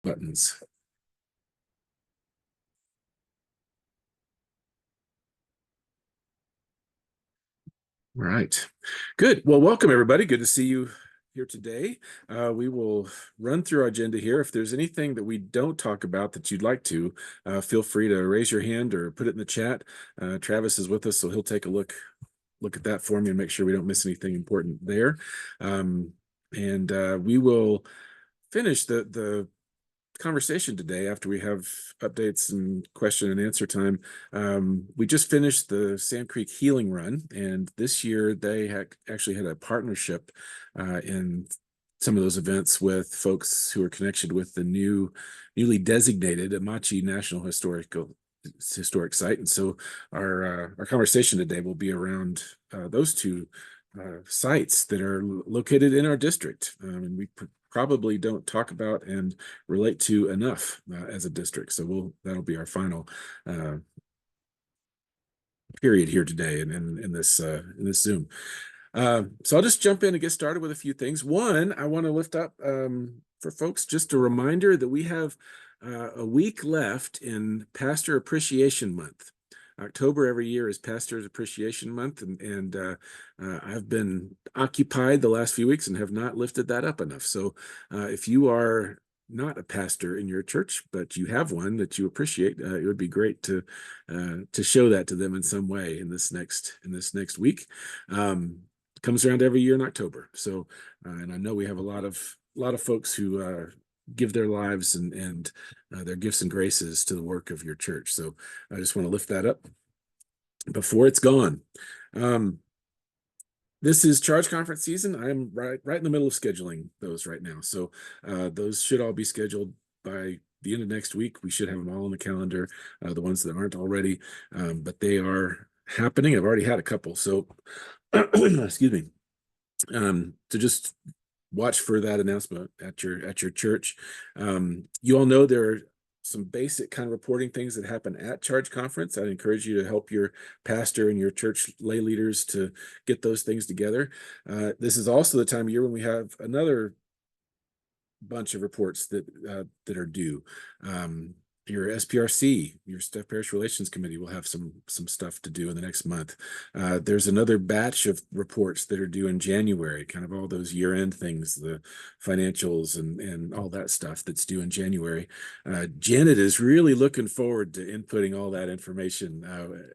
buttons. All right. Good. Well, welcome everybody. Good to see you here today. We will run through our agenda here. If there's anything that we don't talk about that you'd like to, feel free to raise your hand or put it in the chat. Travis is with us, so he'll take a look at that for me and make sure we don't miss anything important there. And we will finish the conversation today after we have updates and question and answer time. We just finished the Sand Creek Healing Run, and this year they actually had a partnership in some of those events with folks who are connected with the newly designated Amachi National Historic Site. And so our conversation today will be around those two sites that are located in our district. And we probably don't talk about and relate to enough as a district. So that'll be our final period here today in this Zoom. So I'll just jump in and get started with a few things. One, I want to lift up for folks just a reminder that we have a week left in Pastor Appreciation Month. October every year is Pastor's Appreciation Month, and I've been occupied the last few weeks and have not lifted that up enough. So if you are not a pastor in your church, but you have one that you appreciate, it would be great to show that to them in some way in this next week. Comes around every year in October. So, and I know we have a lot of folks who give their lives and their gifts and graces to the work of your church. So I just want to lift that up before it's gone. This is charge conference season. I'm right in the middle of scheduling those right now. So those should all be scheduled by the end of next week. We should have them all on the calendar, the ones that aren't already, but they are happening. I've already had a couple. So excuse me. To just watch for that announcement at your church. You all know there are some basic kind of reporting things that happen at charge conference. I'd encourage you to help your pastor and your church lay leaders to get those things together. This is also the time of year when we have another bunch of reports that are due. Your SPRC, your Staff Parish Relations Committee, will have some stuff to do in the next month. There's another batch of reports that are due in January, kind of all those year-end things, the financials and all that stuff that's due in January. Janet is really looking forward to inputting all that information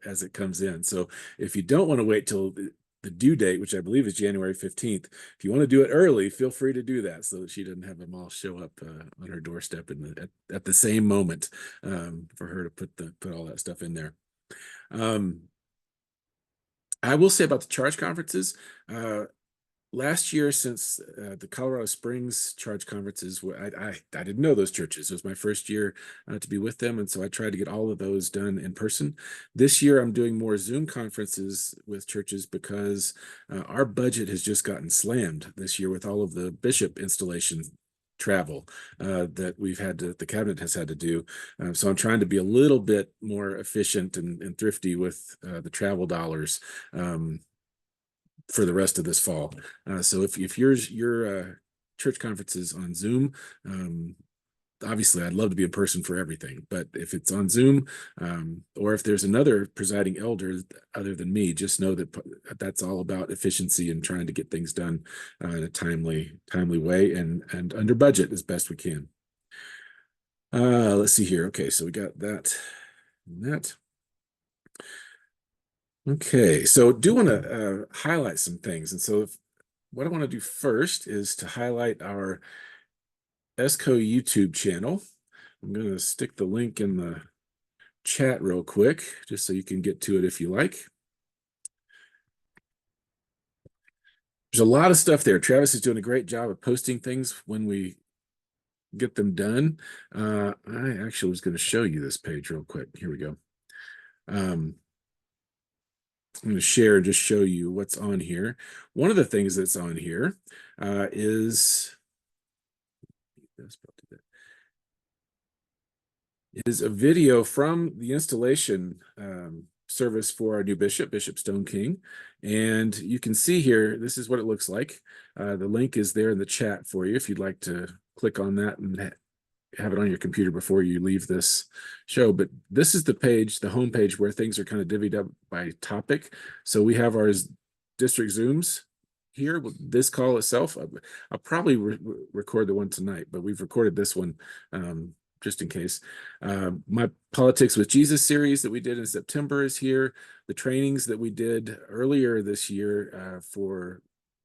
as it comes in. So if you don't want to wait till the due date, which I believe is January 15th. If you want to do it early, feel free to do that so that she doesn't have them all show up on her doorstep at the same moment for her to put all that stuff in there. I will say about the charge conferences, last year, since the Colorado Springs charge conferences, I didn't know those churches. It was my first year to be with them, and so I tried to get all of those done in person. This year, I'm doing more Zoom conferences with churches because our budget has just gotten slammed this year with all of the bishop installation travel that the cabinet has had to do. So I'm trying to be a little bit more efficient and thrifty with the travel dollars for the rest of this fall. So if your church conference is on Zoom, obviously I'd love to be in person for everything, but if it's on Zoom, or if there's another presiding elder other than me, just know that that's all about efficiency and trying to get things done in a timely way and under budget as best we can. Let's see here. Okay, so we got that and that. Okay, so do want to highlight some things. And so what I want to do first is to highlight our ESCO YouTube channel. I'm going to stick the link in the chat real quick, just so you can get to it if you like. There's a lot of stuff there. Travis is doing a great job of posting things when we get them done. I actually was going to show you this page real quick. Here we go. I'm going to share and just show you what's on here. One of the things that's on here is a video from the installation service for our new bishop, Bishop Stone King. And you can see here, this is what it looks like. The link is there in the chat for you if you'd like to click on that and have it on your computer before you leave this show, but this is the page, the home page, where things are kind of divvied up by topic. So we have our district Zooms here with this call itself. I'll probably record the one tonight, but we've recorded this one just in case. My Politics with Jesus series that we did in September is here. The trainings that we did earlier this year for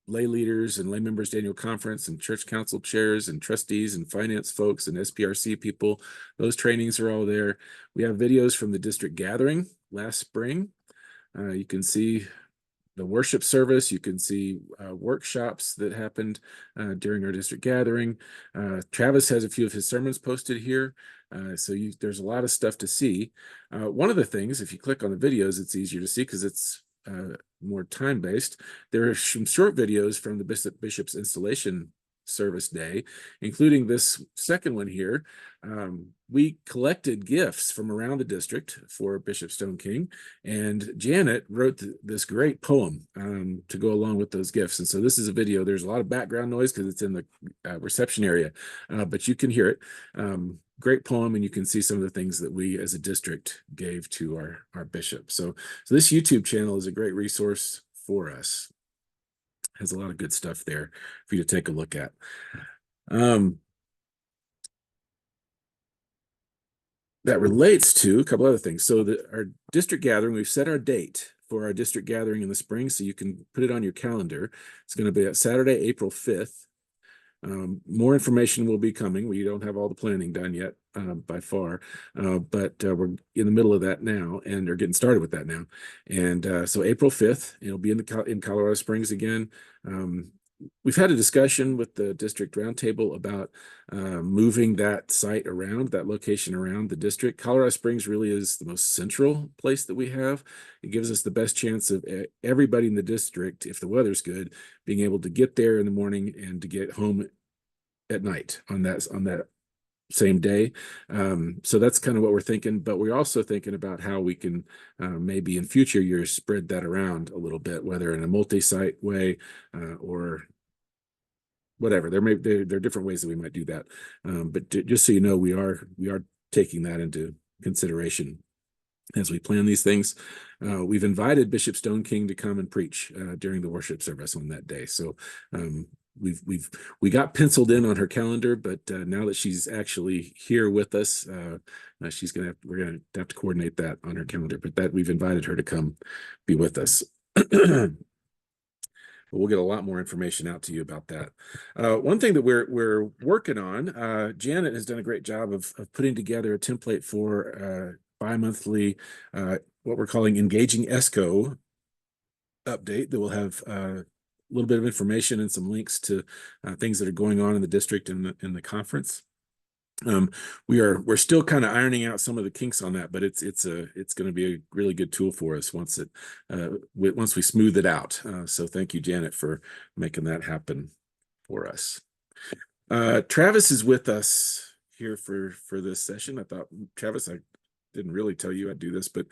lay leaders and lay members annual conference and church council chairs and trustees and finance folks and SPRC people. Those trainings are all there. We have videos from the district gathering last spring. You can see the worship service. You can see workshops that happened during our district gathering. Travis has a few of his sermons posted here. So there's a lot of stuff to see. One of the things, if you click on the videos, it's easier to see because it's more time-based. There are some short videos from the bishop's installation service day, including this second one here. We collected gifts from around the district for Bishop Stone King, and Janet wrote this great poem to go along with those gifts. And so this is a video. There's a lot of background noise because it's in the reception area, but you can hear it. Great poem, and you can see some of the things that we as a district gave to our bishop. So this YouTube channel is a great resource for us. Has a lot of good stuff there for you to take a look at. That relates to a couple other things. So our district gathering, we've set our date for our district gathering in the spring, so you can put it on your calendar. It's going to be at Saturday, April 5th. More information will be coming. We don't have all the planning done yet by far, but we're in the middle of that now and are getting started with that now. And so April 5th, it'll be in Colorado Springs again. We've had a discussion with the district roundtable about moving that site around, that location around the district. Colorado Springs really is the most central place that we have. It gives us the best chance of everybody in the district, if the weather's good, being able to get there in the morning and to get home at night on that same day. So that's kind of what we're thinking, but we're also thinking about how we can maybe in future years spread that around a little bit, whether in a multi-site way or whatever. There are different ways that we might do that. But just so you know, we are taking that into consideration as we plan these things. We've invited Bishop Stone King to come and preach during the worship service on that day. So we got penciled in on her calendar, but now that she's actually here with us, we're gonna have to coordinate that on her calendar. But that we've invited her to come be with us. But we'll get a lot more information out to you about that. One thing that we're working on, Janet has done a great job of putting together a template for bi-monthly, what we're calling Engaging ESCO update that will have a little bit of information and some links to things that are going on in the district and in the conference. We're still kind of ironing out some of the kinks on that, but it's going to be a really good tool for us once we smooth it out. So thank you, Janet, for making that happen for us. Travis is with us here for this session. I thought, Travis, I didn't really tell you I'd do this, but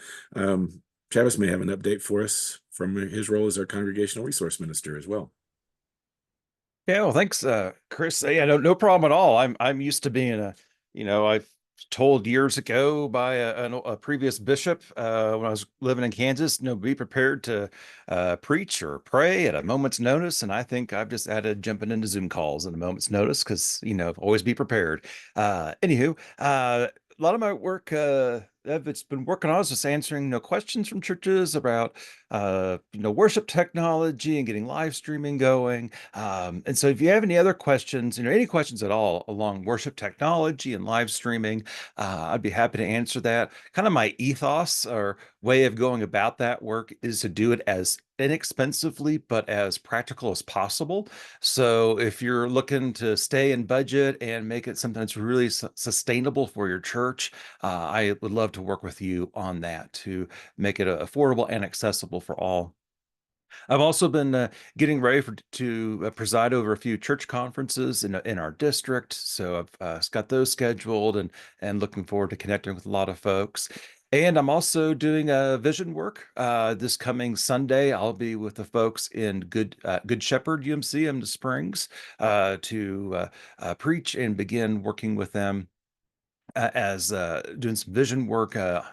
Travis may have an update for us from his role as our congregational resource minister as well. Yeah, well, thanks, Chris. Yeah, no problem at all. I'm used to being I've told years ago by a previous bishop when I was living in Kansas, be prepared to preach or pray at a moment's notice. And I think I've just added jumping into Zoom calls at a moment's notice because always be prepared. Anywho, a lot of my work it's been working on is just answering questions from churches about worship technology and getting live streaming going. And so if you have any other questions, any questions at all along worship technology and live streaming, I'd be happy to answer that. Kind of my ethos or way of going about that work is to do it as inexpensively but as practical as possible. So if you're looking to stay in budget and make it something that's really sustainable for your church, I would love to work with you on that to make it affordable and accessible for all. I've also been getting ready to preside over a few church conferences in our district. So I've got those scheduled and looking forward to connecting with a lot of folks. And I'm also doing vision work. This coming Sunday, I'll be with the folks in Good Shepherd UMC in the Springs to preach and begin working with them as doing some vision work at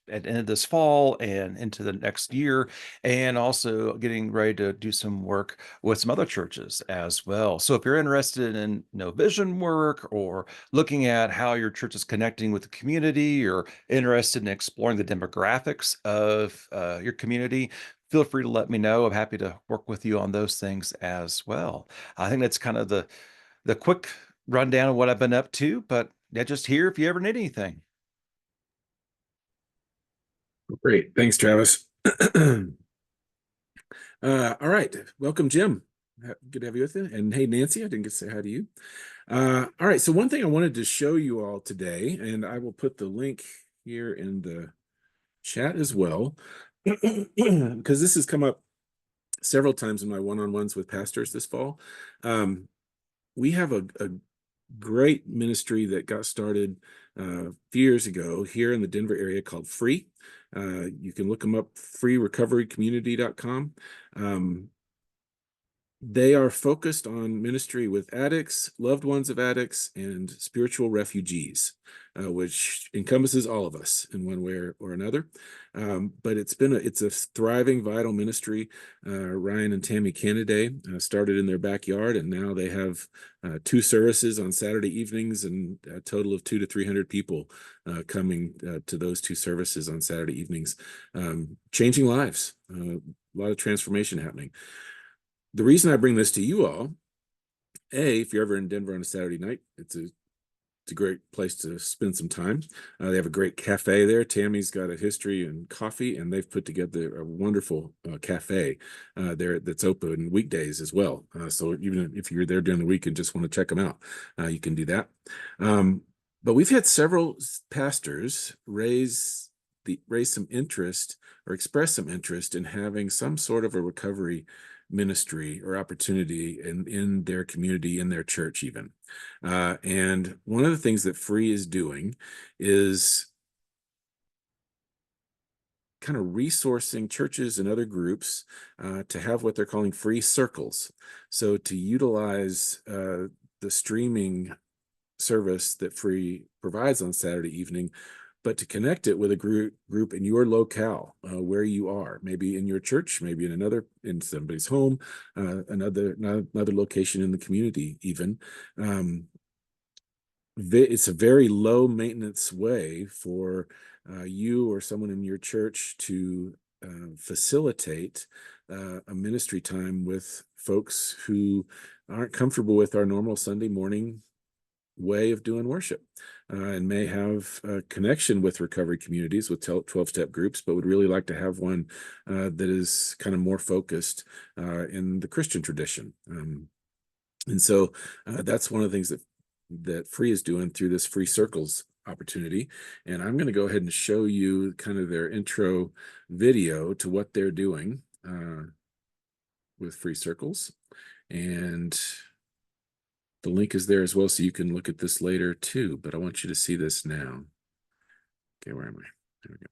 the end of this fall and into the next year, and also getting ready to do some work with some other churches as well. So if you're interested in vision work, or looking at how your church is connecting with the community, or interested in exploring the demographics of your community, feel free to let me know. I'm happy to work with you on those things as well. I think that's kind of the quick rundown of what I've been up to, but yeah, just here if you ever need anything. Great. Thanks, Travis. All right. Welcome, Jim. Good to have you with you. And hey, Nancy, I didn't get to say hi to you. All right. So one thing I wanted to show you all today, and I will put the link here in the chat as well, because this has come up several times in my one-on-ones with pastors this fall. We have a great ministry that got started a few years ago here in the Denver area called Free. You can look them up, freerecoverycommunity.com. They are focused on ministry with addicts, loved ones of addicts, and spiritual refugees, which encompasses all of us in one way or another. But it's a thriving, vital ministry. Ryan and Tammy Cannaday started in their backyard, and now they have 2 services on Saturday evenings, and a total of 200 to 300 people coming to those 2 services on Saturday evenings, changing lives. A lot of transformation happening. The reason I bring this to you all, if you're ever in Denver on a Saturday night, it's a great place to spend some time. They have a great cafe there. Tammy's got a history in coffee, and they've put together a wonderful cafe there that's open weekdays as well. So even if you're there during the week and just want to check them out, you can do that. But we've had several pastors raise some interest, or express some interest in having some sort of a recovery ministry or opportunity in their community, in their church even. And one of the things that Free is doing is kind of resourcing churches and other groups to have what they're calling free circles. So to utilize the streaming service that Free provides on Saturday evening, but to connect it with a group in your locale, where you are, maybe in your church, maybe in somebody's home, another location in the community even. It's a very low maintenance way for you or someone in your church to facilitate a ministry time with folks who aren't comfortable with our normal Sunday morning way of doing worship, and may have a connection with recovery communities, with 12-step groups, but would really like to have one that is kind of more focused in the Christian tradition. And so that's one of the things that Free is doing through this Free Circles opportunity. And I'm going to go ahead and show you kind of their intro video to what they're doing with Free Circles. And the link is there as well, so you can look at this later too, but I want you to see this now. Okay, where am I? There we go.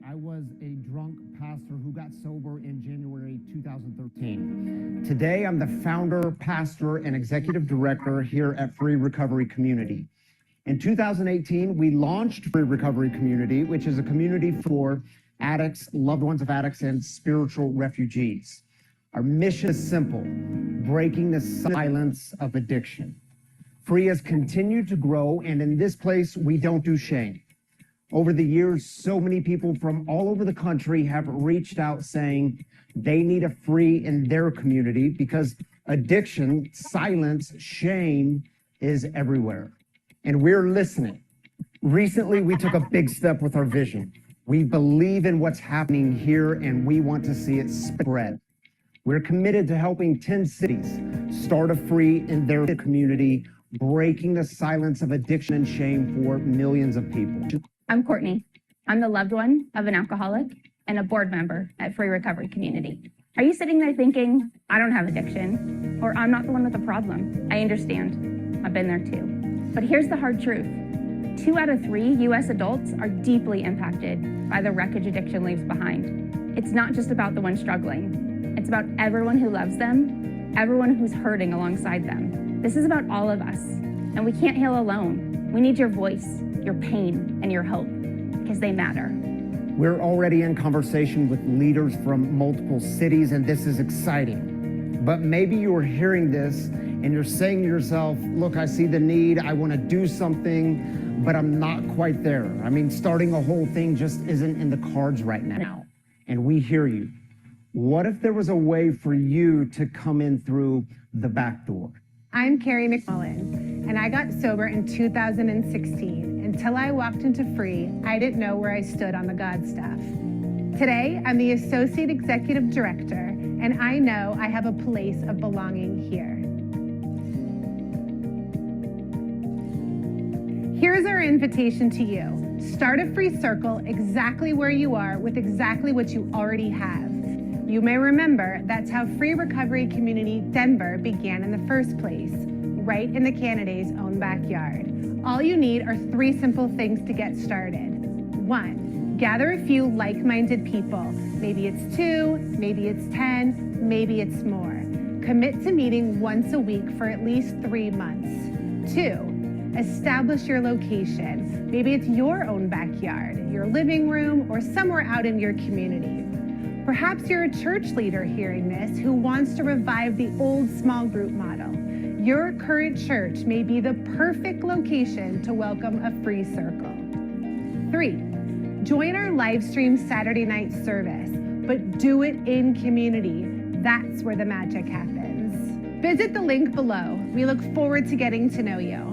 I was a drunk pastor who got sober in January 2013. Today, I'm the founder, pastor, and executive director here at Free Recovery Community. In 2018, we launched Free Recovery Community, which is a community for addicts, loved ones of addicts, and spiritual refugees. Our mission is simple: breaking the silence of addiction. Free has continued to grow, and in this place, we don't do shame. Over the years, so many people from all over the country have reached out saying they need a Free in their community because addiction, silence, shame is everywhere. And we're listening. Recently, we took a big step with our vision. We believe in what's happening here, and we want to see it spread. We're committed to helping 10 cities start a Free in their community, breaking the silence of addiction and shame for millions of people. I'm Courtney. I'm the loved one of an alcoholic and a board member at Free Recovery Community. Are you sitting there thinking, I don't have addiction, or I'm not the one with the problem? I understand. I've been there too. But here's the hard truth. 2 out of 3 U.S. adults are deeply impacted by the wreckage addiction leaves behind. It's not just about the one struggling. It's about everyone who loves them, everyone who's hurting alongside them. This is about all of us, and we can't heal alone. We need your voice, your pain, and your hope, because they matter. We're already in conversation with leaders from multiple cities, and this is exciting. But maybe you're hearing this and you're saying to yourself, look, I see the need, I want to do something, but I'm not quite there. I mean, starting a whole thing just isn't in the cards right now. And we hear you. What if there was a way for you to come in through the back door? I'm Carrie McMullen, and I got sober in 2016. Until I walked into Free, I didn't know where I stood on the God stuff. Today, I'm the Associate Executive Director, and I know I have a place of belonging here. Here's our invitation to you. Start a free circle exactly where you are with exactly what you already have. You may remember that's how Free Recovery Community Denver began in the first place, right in the candidate's own backyard. All you need are 3 simple things to get started. 1, gather a few like-minded people. Maybe it's 2, maybe it's 10, maybe it's more. Commit to meeting once a week for at least 3 months. 2, establish your location. Maybe it's your own backyard, your living room, or somewhere out in your community. Perhaps you're a church leader hearing this who wants to revive the old small group model. Your current church may be the perfect location to welcome a free circle. 3, join our live stream Saturday night service, but do it in community. That's where the magic happens. Visit the link below. We look forward to getting to know you.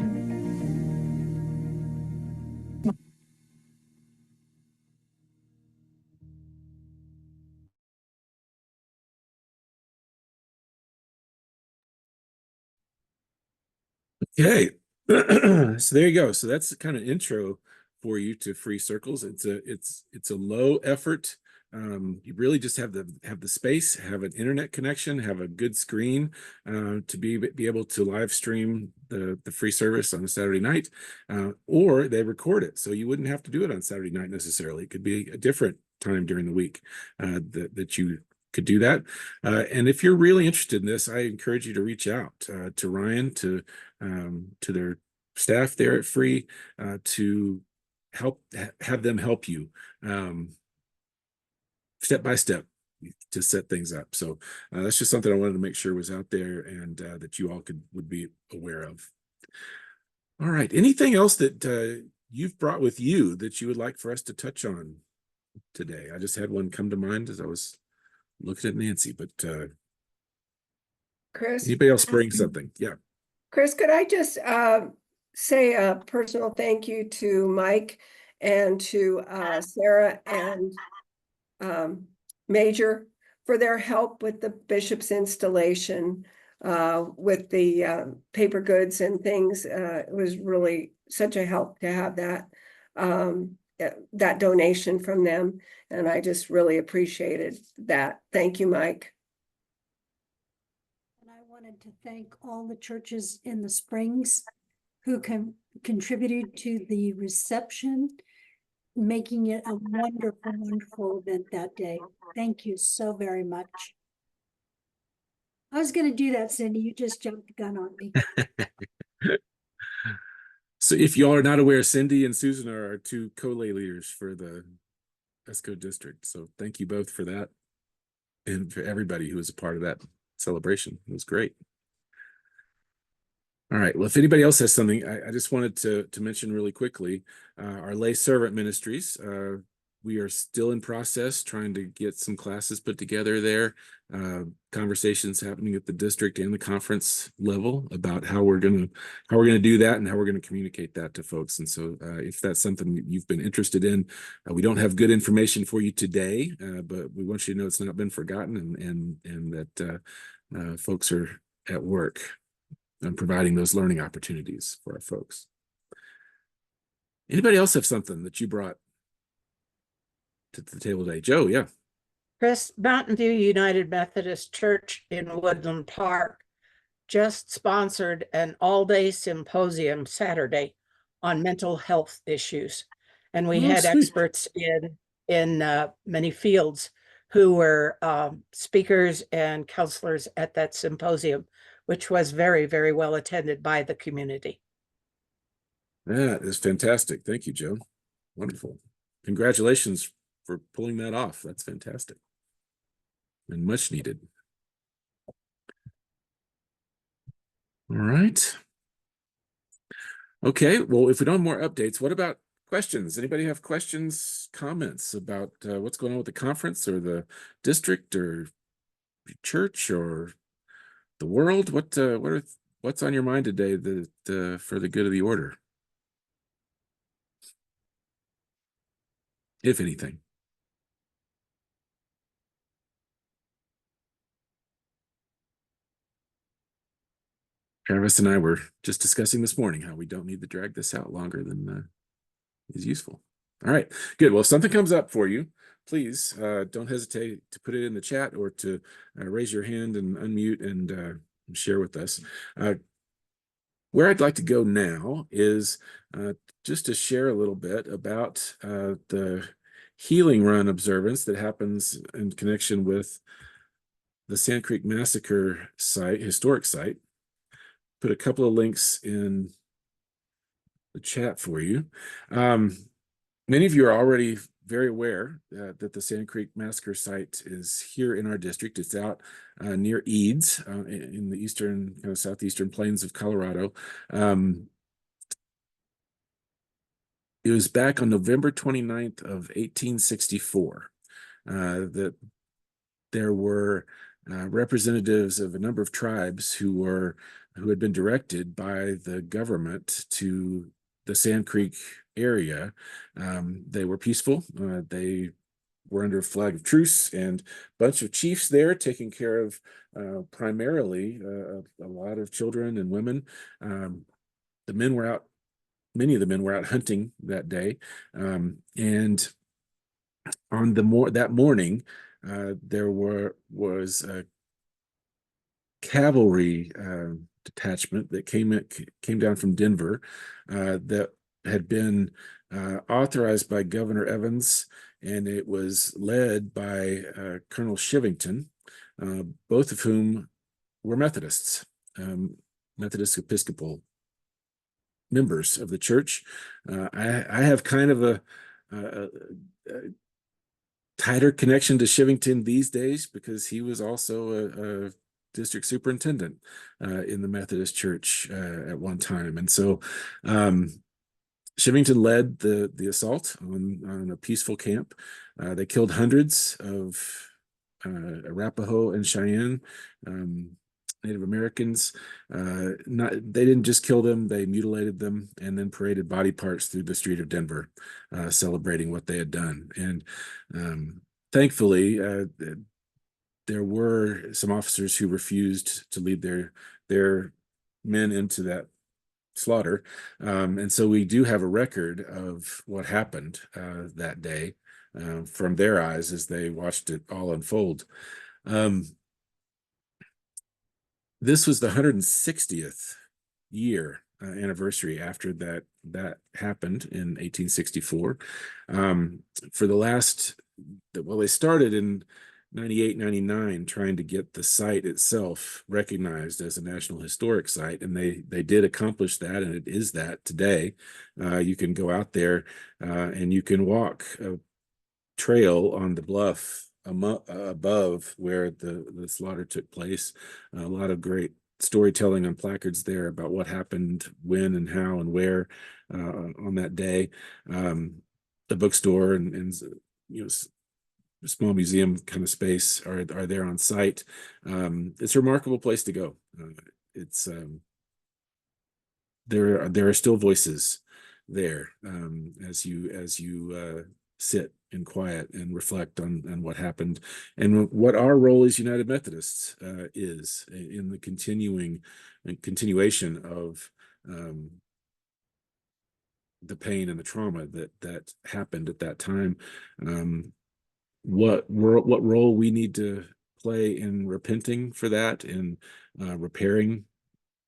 Okay. So there you go. So that's the kind of intro for you to free circles. It's a low effort. You really just have the space, have an internet connection, have a good screen to be able to live stream the free service on a Saturday night, or they record it, so you wouldn't have to do it on Saturday night necessarily. It could be a different time during the week that you could do that. And if you're really interested in this, I encourage you to reach out to Ryan, to their staff there at Free, to have them help you step by step to set things up. So that's just something I wanted to make sure was out there, and that you all would be aware of. All right. Anything else that you've brought with you that you would like for us to touch on today? I just had one come to mind as I was looking at Nancy, but Chris, anybody else bring something? Yeah. Chris, could I just say a personal thank you to Mike and to Sarah and Major for their help with the bishop's installation, with the paper goods and things. It was really such a help to have that donation from them, and I just really appreciated that. Thank you, Mike. And I wanted to thank all the churches in the Springs who contributed to the reception, making it a wonderful, wonderful event that day. Thank you so very much. I was going to do that, Cindy. You just jumped the gun on me. So if y'all are not aware, Cindy and Susan are our 2 co-lay leaders for the ESCO district. So thank you both for that, and for everybody who was a part of that celebration. It was great. All right. Well, if anybody else has something, I just wanted to mention really quickly, our lay servant ministries. We are still in process trying to get some classes put together there. Conversations happening at the district and the conference level about how we're gonna do that and how we're gonna communicate that to folks. And so if that's something you've been interested in, we don't have good information for you today, but we want you to know it's not been forgotten, and that folks are at work on providing those learning opportunities for our folks. Anybody else have something that you brought to the table today? Joe, yeah. Chris, Mountain View United Methodist Church in Woodland Park just sponsored an all-day symposium Saturday on mental health issues. And we had sweet. experts in many fields who were speakers and counselors at that symposium, which was very, very well attended by the community. That is fantastic. Thank you, Joe. Wonderful. Congratulations for pulling that off. That's fantastic and much needed. All right. Okay, well, if we don't have more updates, what about questions? Anybody have questions, comments about what's going on with the conference or the district or church or the world? What's on your mind today for the good of the order? If anything. Travis and I were just discussing this morning how we don't need to drag this out longer than is useful. All right, good. Well, if something comes up for you, please don't hesitate to put it in the chat or to raise your hand and unmute and share with us. Where I'd like to go now is just to share a little bit about the Healing Run observance that happens in connection with the Sand Creek Massacre site, historic site. Put a couple of links in the chat for you. Many of you are already very aware that the Sand Creek Massacre site is here in our district. It's out near Eads in the eastern, kind of southeastern plains of Colorado. It was back on November 29th of 1864 that there were representatives of a number of tribes who had been directed by the government to the Sand Creek area. They were peaceful. They were under a flag of truce, and a bunch of chiefs there taking care of primarily a lot of children and women. The men were out. Many of the men were out hunting that day, and on that morning, there was a cavalry detachment that came down from Denver that had been authorized by Governor Evans, and it was led by Colonel Shivington, both of whom were Methodists, Methodist Episcopal members of the church. I have kind of a tighter connection to Shivington these days because he was also a district superintendent in the Methodist Church at one time. And so Shivington led the assault on a peaceful camp. They killed hundreds of Arapaho and Cheyenne Native Americans. They didn't just kill them, they mutilated them and then paraded body parts through the street of Denver, celebrating what they had done. And thankfully, there were some officers who refused to lead their men into that slaughter. And so we do have a record of what happened that day from their eyes as they watched it all unfold. This was the 160th year anniversary after that happened in 1864. For the last, they started in 98, 99 trying to get the site itself recognized as a National Historic Site, and they did accomplish that, and it is that today. You can go out there and you can walk a trail on the bluff above where the slaughter took place. A lot of great storytelling on placards there about what happened, when and how and where on that day. The bookstore and small museum kind of space are there on site. It's a remarkable place to go. It's there are still voices there as you sit in quiet and reflect on what happened and what our role as United Methodists is in the continuation of the pain and the trauma that happened at that time. What role we need to play in repenting for that and repairing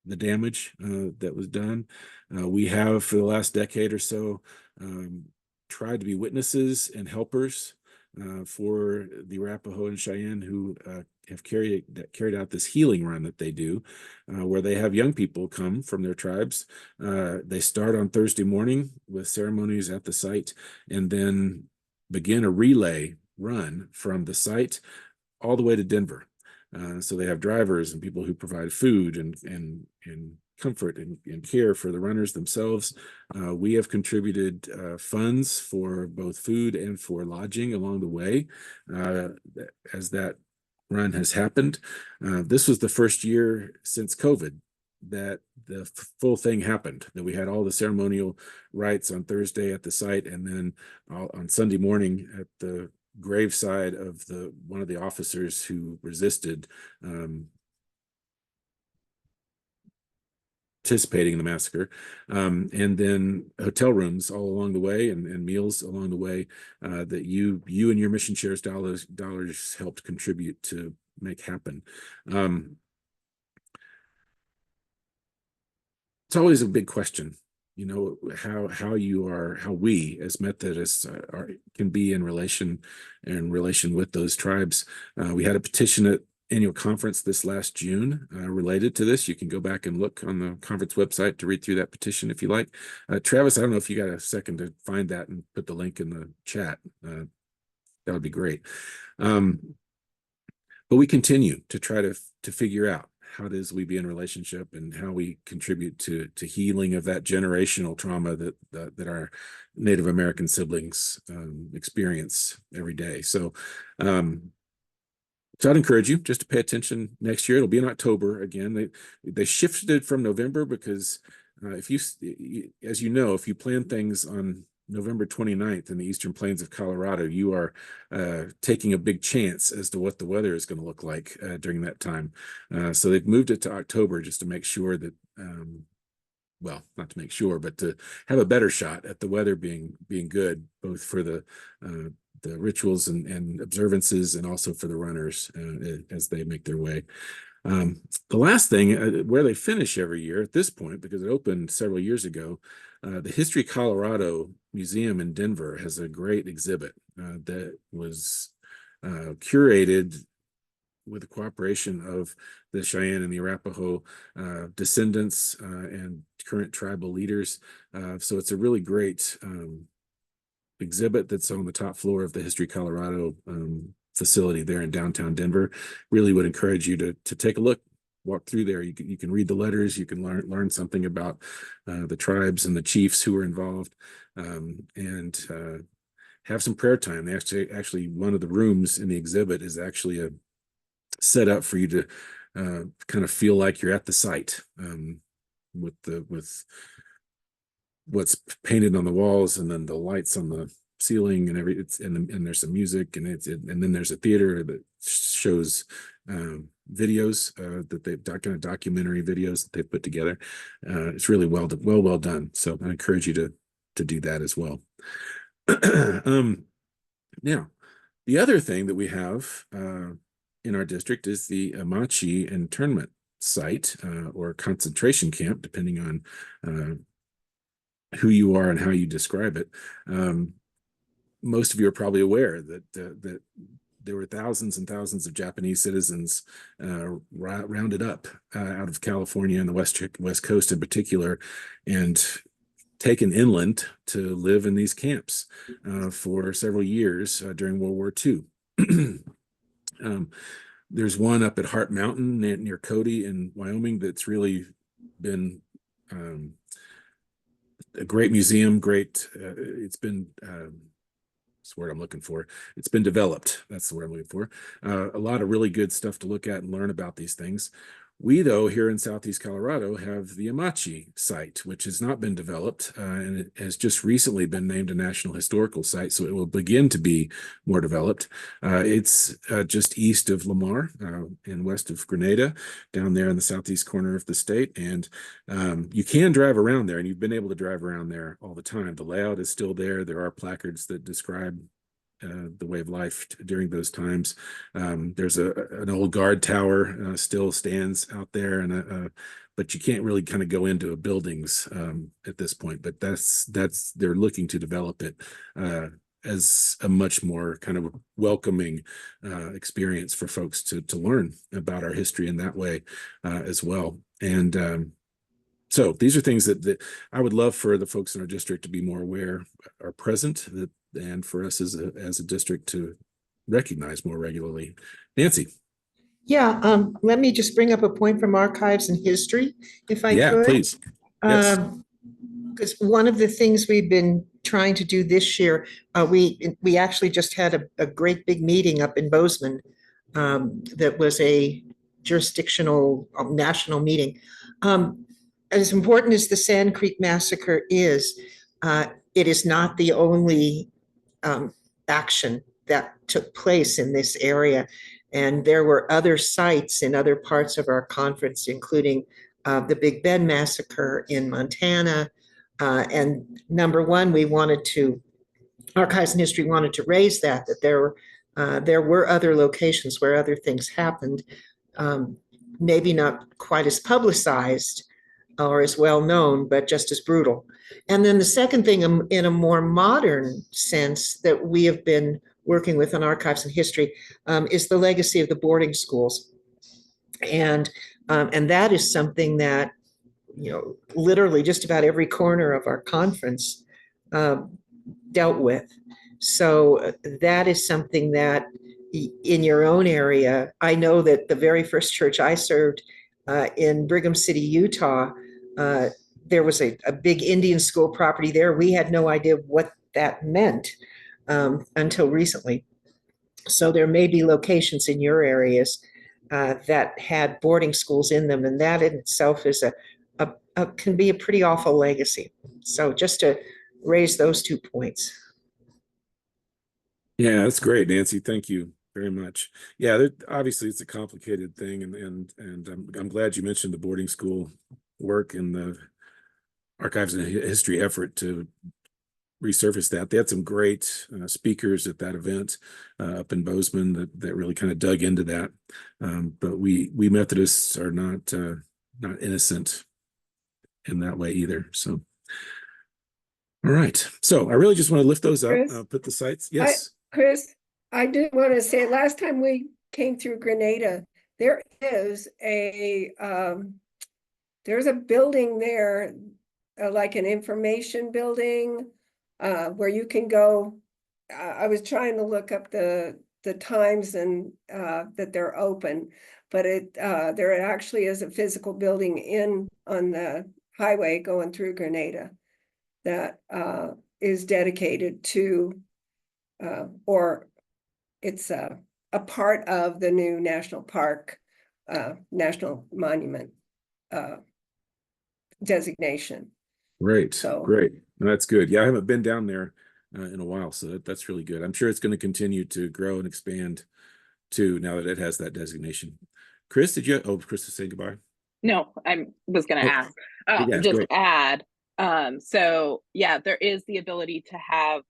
the damage that was done. We have for the last decade or so tried to be witnesses and helpers for the Arapaho and Cheyenne who have carried out this healing run that they do, where they have young people come from their tribes. They start on Thursday morning with ceremonies at the site, and then begin a relay run from the site all the way to Denver. So they have drivers and people who provide food and comfort and care for the runners themselves. We have contributed funds for both food and for lodging along the way as that run has happened. This was the first year since COVID that the full thing happened, that we had all the ceremonial rites on Thursday at the site, and then on Sunday morning at the graveside of one of the officers who resisted participating in the massacre, and then hotel rooms all along the way, and meals along the way that you and your mission shares dollars helped contribute to make happen. It's always a big question, you know, how we as Methodists can be in relation with those tribes. We had a petition at annual conference this last June related to this. You can go back and look on the conference website to read through that petition if you like. Travis, I don't know if you got a second to find that and put the link in the chat. That would be great. But we continue to try to figure out how it is we be in relationship and how we contribute to healing of that generational trauma that our Native American siblings experience every day. So I'd encourage you just to pay attention next year. It'll be in October again. They shifted it from November because as you know, if you plan things on November 29th in the Eastern Plains of Colorado, you are taking a big chance as to what the weather is going to look like during that time. So they've moved it to October just to make sure that, well, not to make sure, but to have a better shot at the weather being good, both for the rituals and observances, and also for the runners as they make their way. The last thing, where they finish every year at this point, because it opened several years ago, the History Colorado Museum in Denver has a great exhibit that was curated with the cooperation of the Cheyenne and the Arapaho descendants and current tribal leaders. So it's a really great exhibit that's on the top floor of the History Colorado facility there in downtown Denver. Really would encourage you to take a look, walk through there. You can read the letters, you can learn something about the tribes and the chiefs who were involved, and have some prayer time. They actually one of the rooms in the exhibit is actually a set up for you to kind of feel like you're at the site with what's painted on the walls, and then the lights on the ceiling and and there's some music, and then there's a theater that shows videos that they've kind of documentary videos that they've put together. It's really well done. So I encourage you to do that as well. Now, the other thing that we have in our district is the Amachi internment site or concentration camp, depending on who you are and how you describe it. Most of you are probably aware that there were thousands and thousands of Japanese citizens rounded up out of California and the West Coast in particular, and taken inland to live in these camps for several years during World War II. There's one up at Hart Mountain near Cody in Wyoming that's really been a great museum. It's been that's the word I'm looking for. It's been developed. That's the word I'm looking for. A lot of really good stuff to look at and learn about these things. We, though, here in Southeast Colorado, have the Amachi site, which has not been developed, and it has just recently been named a National Historical Site, so it will begin to be more developed. It's just east of Lamar and west of Grenada, down there in the southeast corner of the state, and you can drive around there, and you've been able to drive around there all the time. The layout is still there. There are placards that describe the way of life during those times. There's an old guard tower still stands out there, and but you can't really kind of go into buildings at this point. But that's they're looking to develop it as a much more kind of welcoming experience for folks to learn about our history in that way as well. And so these are things that I would love for the folks in our district to be more aware are present, and for us as a district to recognize more regularly. Nancy. Yeah, let me just bring up a point from archives and history, if I could. Please. Yes. Because one of the things we've been trying to do this year, we actually just had a great big meeting up in Bozeman that was a jurisdictional national meeting. As important as the Sand Creek Massacre is, it is not the only action that took place in this area. And there were other sites in other parts of our conference, including the Big Bend Massacre in Montana. And number one, Archives and History wanted to raise that there were other locations where other things happened, maybe not quite as publicized or as well known, but just as brutal. And then the second thing, in a more modern sense, that we have been working with on Archives and History is the legacy of the boarding schools. And that is something that, literally just about every corner of our conference dealt with. So that is something that in your own area, I know that the very first church I served in Brigham City, Utah, there was a big Indian school property there. We had no idea what that meant until recently. So there may be locations in your areas that had boarding schools in them, and that in itself is can be a pretty awful legacy. So just to raise those 2 points. Yeah, that's great, Nancy. Thank you very much. Yeah, obviously it's a complicated thing, and I'm glad you mentioned the boarding school work and the Archives and History effort to resurface that. They had some great speakers at that event up in Bozeman that really kind of dug into that. But we Methodists are not innocent in that way either. So, all right. So I really just want to lift those up, Chris? put the sites. Yes. Chris, I did want to say, last time we came through Grenada, there is there's a building there, like an information building, where you can go. I was trying to look up the times and that they're open, but there actually is a physical building on the highway going through Grenada that is dedicated to, or it's a part of the new national park, national monument designation. Great. So great. That's good. Yeah, I haven't been down there in a while, so that's really good. I'm sure it's going to continue to grow and expand too, now that it has that designation. Chris, Chris is saying goodbye. No, I was going to ask, yeah, just great. add. So yeah, there is the ability to have,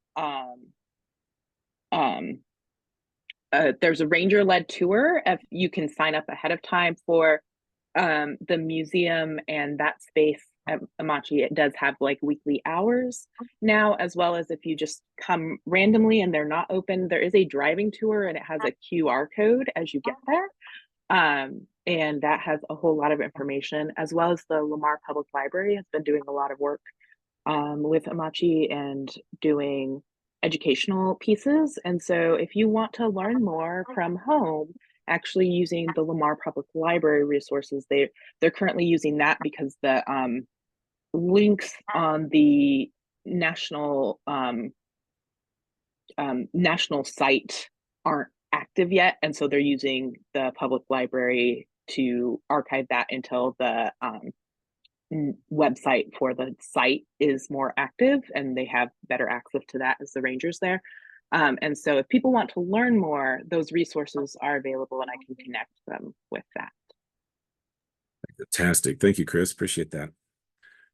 there's a ranger-led tour. If you can sign up ahead of time for the museum and that space at Amachi, it does have like weekly hours now, as well as if you just come randomly and they're not open, there is a driving tour and it has a QR code as you get there. And that has a whole lot of information, as well as the Lamar Public Library has been doing a lot of work with Amachi and doing educational pieces. And so if you want to learn more from home, actually using the Lamar Public Library resources, they're currently using that because the links on the national national site aren't active yet, and so they're using the public library to archive that until the website for the site is more active and they have better access to that as the rangers there. And so if people want to learn more, those resources are available and I can connect them with that. Fantastic. Thank you, Chris. Appreciate that.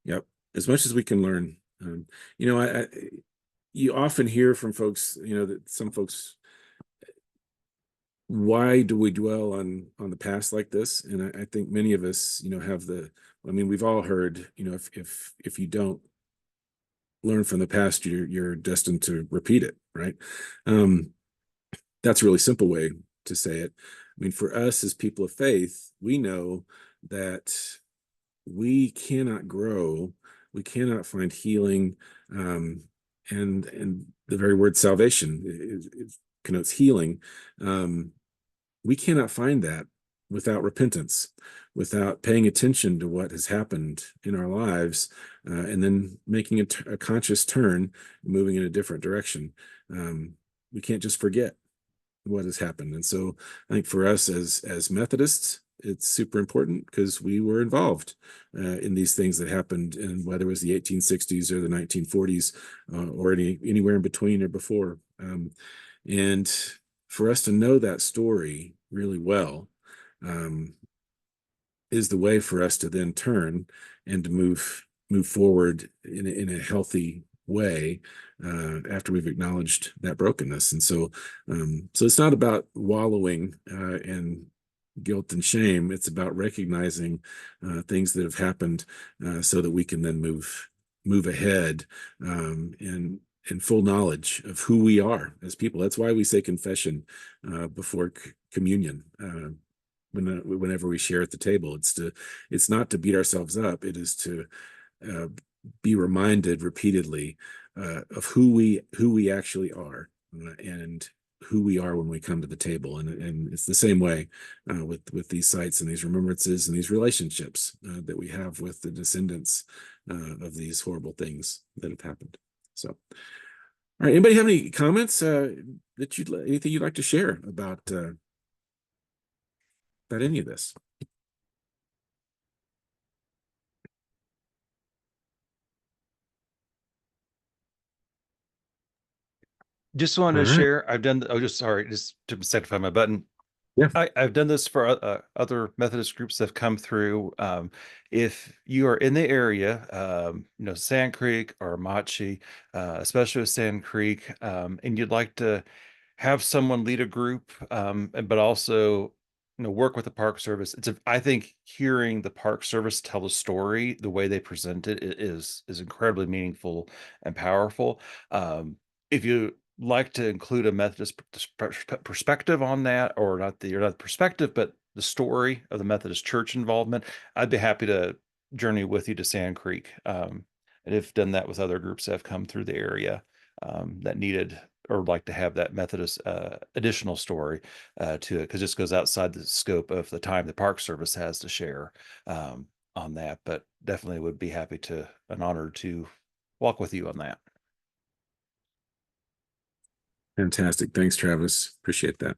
Yep. As much as we can learn. You often hear from folks, that some folks, why do we dwell on the past like this? And I think many of us, have we've all heard, if you don't learn from the past, you're destined to repeat it, right? That's a really simple way to say it. I mean, for us as people of faith, we know that we cannot grow, we cannot find healing, and the very word salvation it connotes healing. We cannot find that without repentance, without paying attention to what has happened in our lives, and then making a conscious turn, moving in a different direction. We can't just forget what has happened. And so I think for us as Methodists, it's super important because we were involved in these things that happened, and whether it was the 1860s or the 1940s or anywhere in between or before. And for us to know that story really well is the way for us to then turn and to move forward in a healthy way after we've acknowledged that brokenness. And so it's not about wallowing in guilt and shame. It's about recognizing things that have happened so that we can then move ahead in full knowledge of who we are as people. That's why we say confession before communion. Whenever we share at the table, it's not to beat ourselves up. It is to be reminded repeatedly of who we actually are and who we are when we come to the table. And it's the same way with these sites and these remembrances and these relationships that we have with the descendants of these horrible things that have happened. So, all right, anybody have any comments anything you'd like to share about any of this? Just wanted All to right. share. I've done. Oh, just sorry. Just to sanctify my button. Yeah. I've done this for other Methodist groups that have come through. If you are in the area, Sand Creek or Machi, especially with Sand Creek, and you'd like to have someone lead a group, but also work with the Park Service. I think hearing the Park Service tell the story, the way they present it, is incredibly meaningful and powerful. If you like to include a Methodist perspective on that, or not the perspective, but the story of the Methodist Church involvement, I'd be happy to journey with you to Sand Creek. And have done that with other groups that have come through the area that needed or like to have that Methodist additional story to it, because this goes outside the scope of the time the Park Service has to share on that. But definitely would be happy to, an honor to walk with you on that. Fantastic. Thanks, Travis. Appreciate that.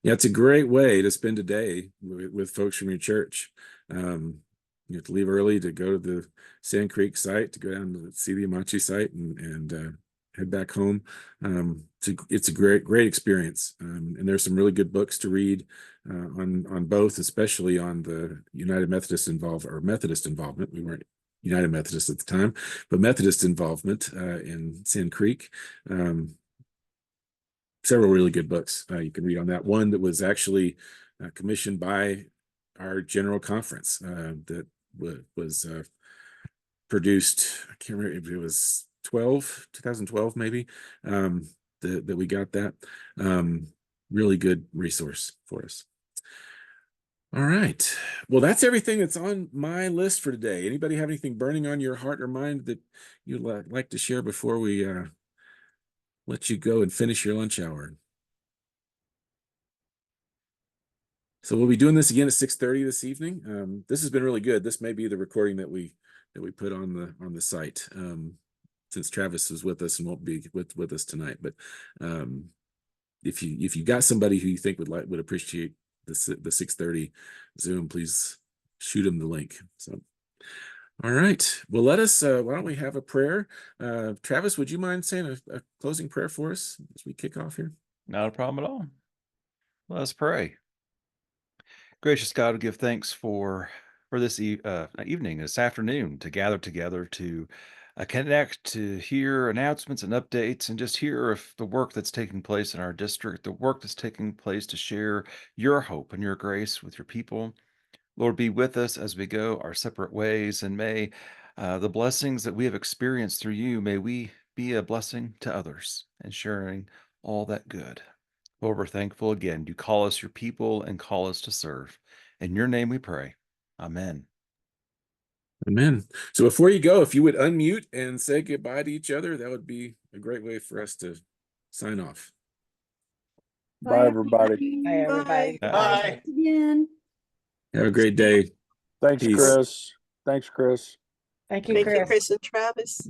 Yeah, it's a great way to spend a day with folks from your church. You have to leave early to go to the Sand Creek site, to go down to see the Amachi site and head back home. It's a great experience. And there's some really good books to read on both, especially on the Methodist involvement. We weren't United Methodist at the time, but Methodist involvement in Sand Creek. Several really good books you can read on that. One that was actually commissioned by our general conference that was produced, I can't remember if it was 2012 maybe, that we got that. Really good resource for us. All right. Well, that's everything that's on my list for today. Anybody have anything burning on your heart or mind that you'd like to share before we let you go and finish your lunch hour? So we'll be doing this again at 6:30 this evening. This has been really good. This may be the recording that we put on the site, since Travis is with us and won't be with us tonight. But if you got somebody who you think would appreciate the 6:30 Zoom, please shoot them the link. So, all right. Well, why don't we have a prayer? Travis, would you mind saying a closing prayer for us as we kick off here? Not a problem at all. Let's pray. Gracious God, we give thanks for this evening, this afternoon, to gather together to connect, to hear announcements and updates, and just hear of the work that's taking place in our district, the work that's taking place to share your hope and your grace with your people. Lord, be with us as we go our separate ways, and may The blessings that we have experienced through you, may we be a blessing to others and sharing all that good. Lord, we're thankful again. You call us your people and call us to serve. In your name we pray. Amen. Amen. So before you go, if you would unmute and say goodbye to each other, that would be a great way for us to sign off. Bye, everybody. Bye, everybody. Bye. Again. Have a great day. Thanks, Peace. Chris. Thanks, Chris. Thank you, Thank you, Chris. Chris and Travis.